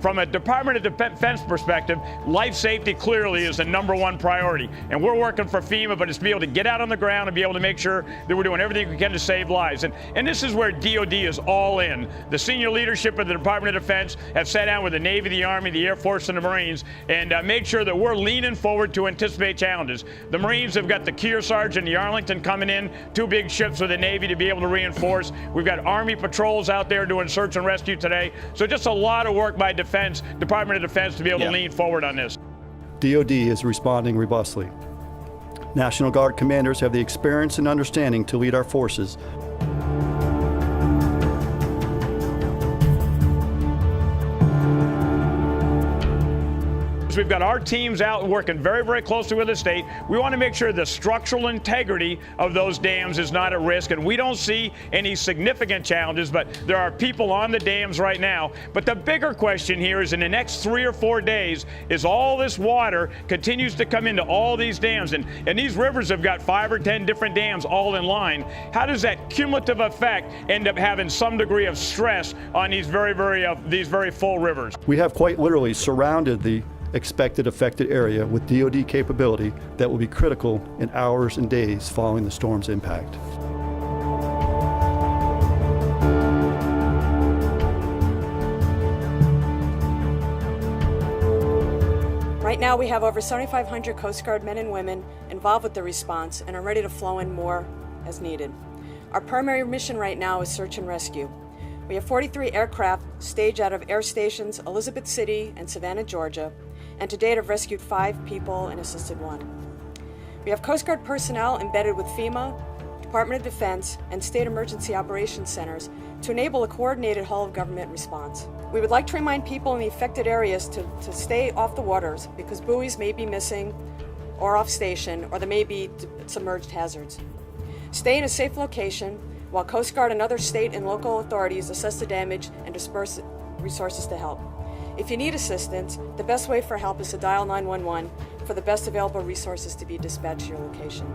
from a Department of Defense perspective, life safety clearly is the #1 priority. And we're working for FEMA, but it's to be able to get out on the ground and be able to make sure that we're doing everything we can to save lives. And this is where DOD is all in. The senior leadership of the Department of Defense have sat down with the Navy, the Army, the Air Force, and the Marines and made sure that we're leaning forward to anticipate challenges. The Marines have got the Kearsarge and the Arlington coming in, 2 big ships with the Navy to be able to reinforce. We've got Army patrols out there doing search and rescue today. So just a lot of work by Department of Defense to be able to lean forward on this. DOD is responding robustly. National Guard commanders have the experience and understanding to lead our forces. We've got our teams out working very, very closely with the state. We want to make sure the structural integrity of those dams is not at risk, and we don't see any significant challenges, but there are people on the dams right now. But the bigger question here is in the next 3 or 4 days, is all this water continues to come into all these dams, and these rivers have got 5 or 10 different dams all in line. How does that cumulative effect end up having some degree of stress on these very full rivers? We have quite literally surrounded the expected affected area with DOD capability that will be critical in hours and days following the storm's impact. Right now we have over 7,500 Coast Guard men and women involved with the response and are ready to flow in more as needed. Our primary mission right now is search and rescue. We have 43 aircraft staged out of air stations Elizabeth City and Savannah, Georgia, and to date have rescued 5 people and assisted 1. We have Coast Guard personnel embedded with FEMA, Department of Defense, and state emergency operations centers to enable a coordinated whole-of-government response. We would like to remind people in the affected areas to stay off the waters because buoys may be missing or off station, or there may be submerged hazards. Stay in a safe location while Coast Guard and other state and local authorities assess the damage and disperse resources to help. If you need assistance, the best way for help is to dial 911 for the best available resources to be dispatched to your location.